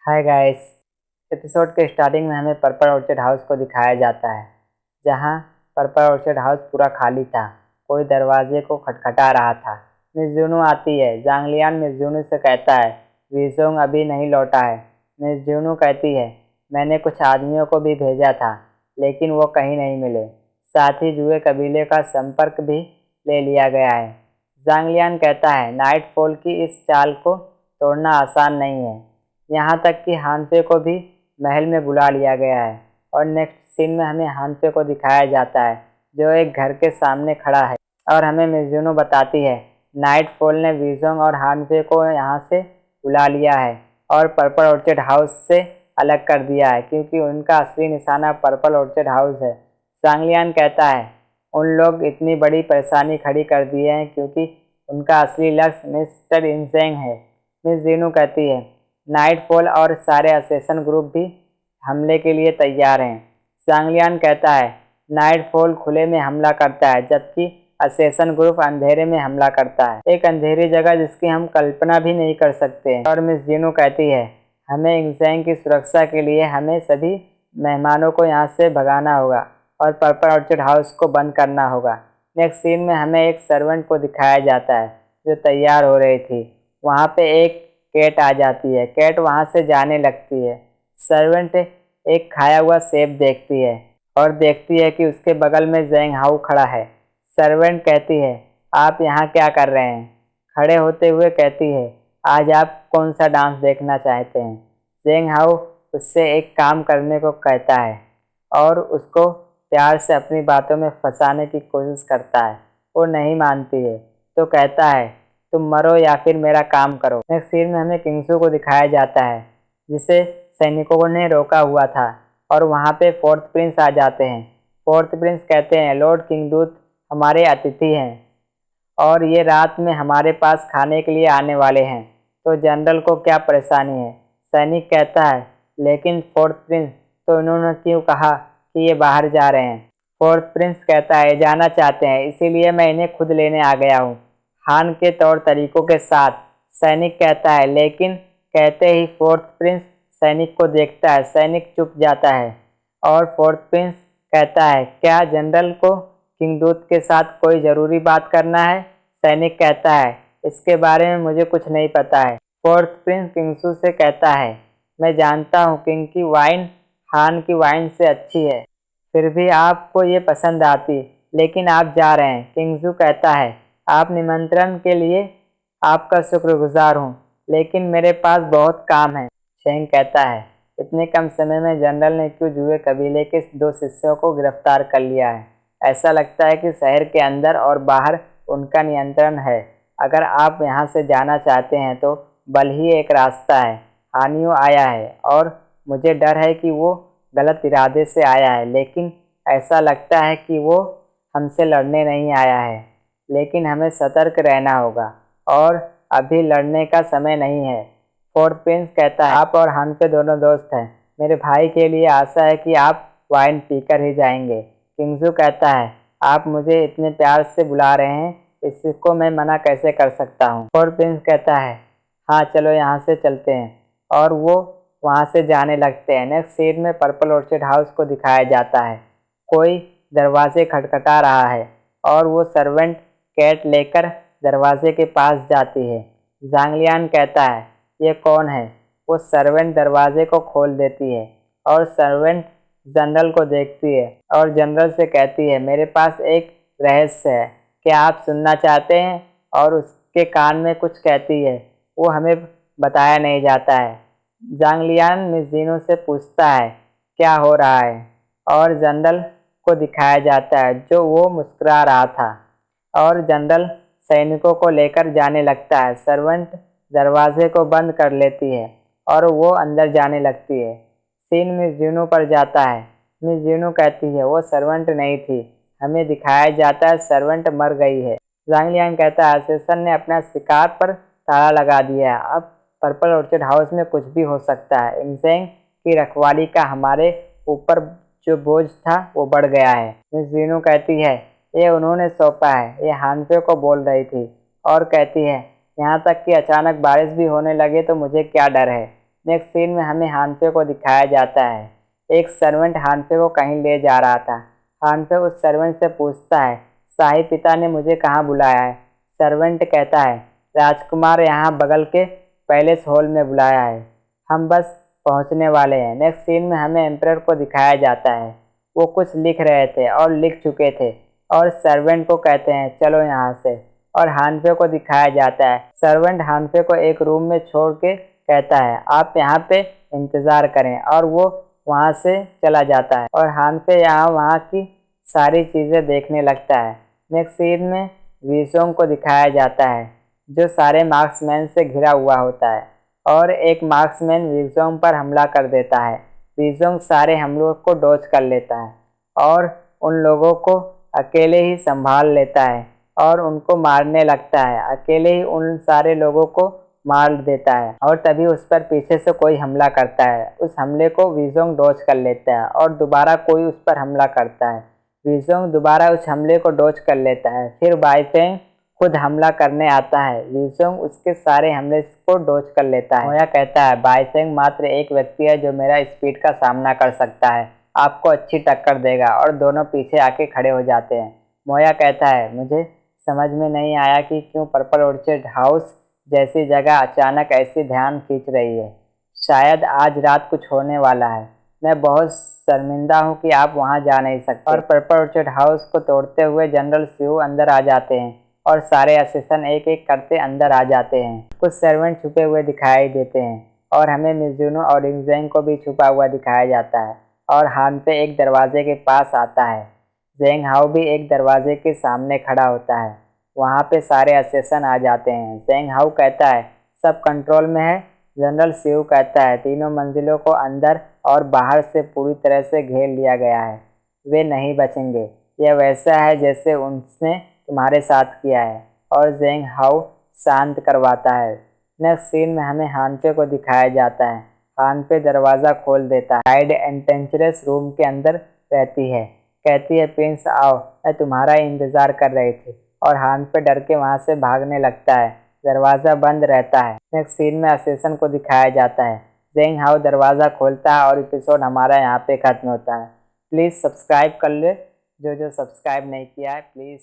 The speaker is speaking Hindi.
Hi guys. एपिसोड के स्टार्टिंग में हमें पर्पल ऑर्चिड हाउस को दिखाया जाता है, जहां पर्पल ऑर्चिड हाउस पूरा खाली था। कोई दरवाजे को खटखटा रहा था। मिस जूनू आती है। जांगलियान मिस जूनू से कहता है वीसोंग अभी नहीं लौटा है। मिस जूनू कहती है मैंने कुछ आदमियों को भी भेजा था, लेकिन वो कहीं नहीं मिले। साथ ही जुए कबीले का संपर्क भी ले लिया गया है। जांगलियान कहता है नाइटफॉल की इस चाल को तोड़ना आसान नहीं है। यहाँ तक कि हानफे को भी महल में बुला लिया गया है। और नेक्स्ट सीन में हमें हानफे को दिखाया जाता है, जो एक घर के सामने खड़ा है और हमें मिज़ुनो बताती है नाइटफॉल ने वीज़ोंग और हानफे को यहाँ से बुला लिया है और पर्पल ऑर्चिड हाउस से अलग कर दिया है, क्योंकि उनका असली निशाना पर्पल ऑर्चिड हाउस है। सांगलियान कहता है उन लोग इतनी बड़ी परेशानी खड़ी कर दिए हैं क्योंकि उनका असली लक्ष्य मिस्टर इंसेंग है। मिस जीनू कहती है नाइटफॉल और सारे असेसन ग्रुप भी हमले के लिए तैयार हैं। सांगलियान कहता है नाइटफॉल खुले में हमला करता है, जबकि असेसन ग्रुप अंधेरे में हमला करता है, एक अंधेरी जगह जिसकी हम कल्पना भी नहीं कर सकते हैं। और मिस जीनू कहती है हमें इंसेंग की सुरक्षा के लिए हमें सभी मेहमानों को यहाँ से भगाना होगा और पर्पल ऑर्चिड हाउस को बंद करना होगा। नेक्स्ट सीन में हमें एक सर्वेंट को दिखाया जाता है जो तैयार हो रही थी। वहाँ पे एक कैट आ जाती है। कैट वहाँ से जाने लगती है। सर्वेंट एक खाया हुआ सेब देखती है और देखती है कि उसके बगल में जेंग हाउ खड़ा है। सर्वेंट कहती है आप यहाँ क्या कर रहे हैं? खड़े होते हुए कहती है आज आप कौन सा डांस देखना चाहते हैं? जेंग हाउ उससे एक काम करने को कहता है और उसको प्यार से अपनी बातों में फंसाने की कोशिश करता है। वो नहीं मानती है तो कहता है तुम मरो या फिर मेरा काम करो। नेक्स्ट सीन में हमें किंगसू को दिखाया जाता है, जिसे सैनिकों ने रोका हुआ था, और वहाँ पे फोर्थ प्रिंस आ जाते हैं। फोर्थ प्रिंस कहते हैं लॉर्ड किंगदूत हमारे अतिथि हैं और ये रात में हमारे पास खाने के लिए आने वाले हैं, तो जनरल को क्या परेशानी है? सैनिक कहता है लेकिन फोर्थ प्रिंस तो इन्होंने क्यों कहा कि ये बाहर जा रहे हैं? फोर्थ प्रिंस कहता है जाना चाहते हैं, इसीलिए मैं इन्हें खुद लेने आ गया हूँ, हान के तौर तरीकों के साथ। सैनिक कहता है लेकिन कहते ही फोर्थ प्रिंस सैनिक को देखता है। सैनिक चुप जाता है और फोर्थ प्रिंस कहता है क्या जनरल को किंगदूत के साथ कोई ज़रूरी बात करना है? सैनिक कहता है इसके बारे में मुझे कुछ नहीं पता है। फोर्थ प्रिंस किंगसू से कहता है मैं जानता हूँ किंग की वाइन हान की वाइन से अच्छी है, फिर भी आपको ये पसंद आती, लेकिन आप जा रहे हैं। किंगसू कहता है आप निमंत्रण के लिए आपका शुक्रगुजार हूँ, लेकिन मेरे पास बहुत काम है। शेंग कहता है इतने कम समय में जनरल ने क्यों जुए कबीले के 2 शिष्यों को गिरफ्तार कर लिया है? ऐसा लगता है कि शहर के अंदर और बाहर उनका नियंत्रण है। अगर आप यहाँ से जाना चाहते हैं तो बल ही एक रास्ता है। हानियो आया है और मुझे डर है कि वो गलत इरादे से आया है, लेकिन ऐसा लगता है कि वो हमसे लड़ने नहीं आया है। लेकिन हमें सतर्क रहना होगा और अभी लड़ने का समय नहीं है। फोर्थ प्रिंस कहता है आप और हानफे दोनों दोस्त हैं, मेरे भाई के लिए आशा है कि आप वाइन पीकर ही जाएंगे। किंगसू कहता है आप मुझे इतने प्यार से बुला रहे हैं, इसको मैं मना कैसे कर सकता हूँ? फोर्थ प्रिंस कहता है हाँ चलो यहाँ से चलते हैं, और वो वहाँ से जाने लगते हैं। नेक्स्ट सीन में पर्पल ऑर्चिड हाउस को दिखाया जाता है। कोई दरवाजे खटखटा रहा है और वो सर्वेंट कैट लेकर दरवाजे के पास जाती है। जांगलियान कहता है ये कौन है? वो सर्वेंट दरवाजे को खोल देती है और सर्वेंट जनरल को देखती है और जनरल से कहती है मेरे पास एक रहस्य है, क्या आप सुनना चाहते हैं? और उसके कान में कुछ कहती है, वो हमें बताया नहीं जाता है। जांगलियान मिस जीनू से पूछता है क्या हो रहा है, और जनरल को दिखाया जाता है जो वो मुस्कुरा रहा था, और जनरल सैनिकों को लेकर जाने लगता है। सर्वेंट दरवाजे को बंद कर लेती है और वो अंदर जाने लगती है। सीन मिस जीनू पर जाता है। मिस जीनू कहती है वो सर्वेंट नहीं थी, हमें दिखाया जाता है सर्वेंट मर गई है। जांगलियान कहता है असेसन ने अपना शिकार पर ताला लगा दिया है, अब पर्पल ऑर्चिड हाउस में कुछ भी हो सकता है। इंसेंग की रखवाली का हमारे ऊपर जो बोझ था वो बढ़ गया है। मिस जीनू कहती है ये उन्होंने सौंपा है। ये हानफे को बोल रही थी और कहती है यहाँ तक कि अचानक बारिश भी होने लगे तो मुझे क्या डर है। नेक्स्ट सीन में हमें हानफे को दिखाया जाता है। एक सर्वेंट हानफे को कहीं ले जा रहा था। हानफे उस सर्वेंट से पूछता है, शाही पिता ने मुझे कहाँ बुलाया है? सर्वेंट कहता है, राजकुमार यहाँ बगल के पैलेस हॉल में बुलाया है, हम बस पहुँचने वाले हैं। नेक्स्ट सीन में हमें एम्परर को दिखाया जाता है। वो कुछ लिख रहे थे और लिख चुके थे और सर्वेंट को कहते हैं, चलो यहाँ से। और हानफे को दिखाया जाता है। सर्वेंट हानफे को एक रूम में छोड़ के कहता है, आप यहाँ पे इंतज़ार करें, और वो वहाँ से चला जाता है और हानफे यहाँ वहाँ की सारी चीज़ें देखने लगता है। नेक्स्ट सीन में वीसोंग को दिखाया जाता है, जो सारे मार्क्समैन से घिरा हुआ होता है, और एक मार्क्समैन वीसोंग पर हमला कर देता है। वीसोंग सारे हमलों को डॉज कर लेता है और उन लोगों को अकेले ही संभाल लेता है और उनको मारने लगता है। अकेले ही उन सारे लोगों को मार देता है और तभी उस पर पीछे से कोई हमला करता है। उस हमले को वीसोंग डॉज कर लेता है और दोबारा कोई उस पर हमला करता है। वीसोंग दोबारा उस हमले को डॉज कर लेता है। फिर बाईफेंग खुद हमला करने आता है। वीसोंग उसके सारे हमले को डॉज कर लेता है। मोया कहता है, बाईफेंग मात्र एक व्यक्ति है जो मेरा स्पीड का सामना कर सकता है, आपको अच्छी टक्कर देगा। और दोनों पीछे आके खड़े हो जाते हैं। मोया कहता है, मुझे समझ में नहीं आया कि क्यों पर्पल ऑर्चिड हाउस जैसी जगह अचानक ऐसी ध्यान खींच रही है। शायद आज रात कुछ होने वाला है। मैं बहुत शर्मिंदा हूँ कि आप वहाँ जा नहीं सकते। और पर्पल ऑर्चिड हाउस को तोड़ते हुए जनरल स्यू अंदर आ जाते हैं और सारे असिस्टेंट एक एक करते अंदर आ जाते हैं। कुछ सर्वेंट छुपे हुए दिखाई देते हैं और हमें मिज़ुनो और रिंगजेंग को भी छुपा हुआ दिखाया जाता है। और हानफे एक दरवाजे के पास आता है। जेंग हाओ भी एक दरवाजे के सामने खड़ा होता है। वहाँ पे सारे असिस्टेंट आ जाते हैं। जेंग हाओ कहता है, सब कंट्रोल में है। जनरल स्यू कहता है, तीनों मंजिलों को अंदर और बाहर से पूरी तरह से घेर लिया गया है, वे नहीं बचेंगे। यह वैसा है जैसे उसने तुम्हारे साथ किया है। और जेंग हाओ शांत करवाता है। नेक्स्ट सीन में हमें हानफे को दिखाया जाता है। हानफे दरवाज़ा खोल देता है। हाइड एंटेंचरस रूम के अंदर रहती है। कहती है, प्रिंस आओ, मैं तुम्हारा इंतज़ार कर रही थी। और हानफे डर के वहाँ से भागने लगता है। दरवाज़ा बंद रहता है। नेक्स्ट सीन में असेसन को दिखाया जाता है। जेंग हाओ दरवाज़ा खोलता है और एपिसोड हमारा यहाँ पे ख़त्म होता है। प्लीज़ सब्सक्राइब कर ले, जो सब्सक्राइब नहीं किया है प्लीज़।